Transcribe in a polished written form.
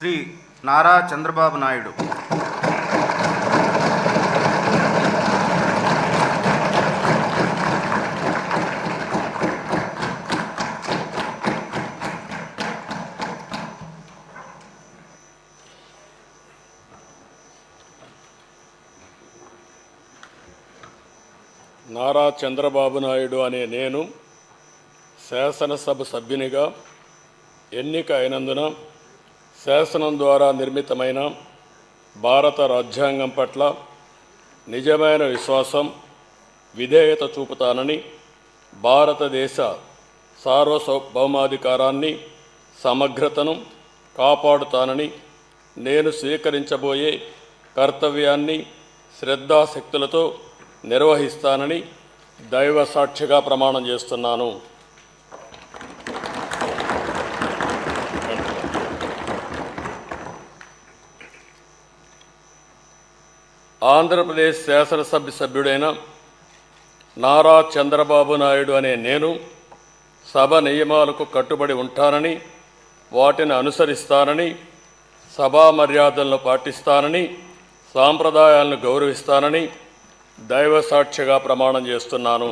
శ్రీ నారా చంద్రబాబు నాయుడు నారా చంద్రబాబు నాయుడు అనే నేను శాసనసభ సభ్యునిగా ఎన్నిక అయినందున శాసనం ద్వారా నిర్మితమైన భారత రాజ్యాంగం పట్ల నిజమైన విశ్వాసం, విధేయత చూపుతానని, భారతదేశ సార్వభౌమాధికారాన్ని, సమగ్రతను కాపాడుతానని, నేను స్వీకరించబోయే కర్తవ్యాన్ని శ్రద్ధాశక్తులతో నిర్వహిస్తానని దైవ సాక్షిగా ప్రమాణం చేస్తున్నాను. ఆంధ్రప్రదేశ్ శాసనసభ సభ్యుడైన నారా చంద్రబాబు నాయుడు అనే నేను సభ నియమాలకు కట్టుబడి ఉంటానని, వాటిని అనుసరిస్తానని, సభా మర్యాదలను పాటిస్తానని, సాంప్రదాయాలను గౌరవిస్తానని దైవ సాక్షిగా ప్రమాణం చేస్తున్నాను.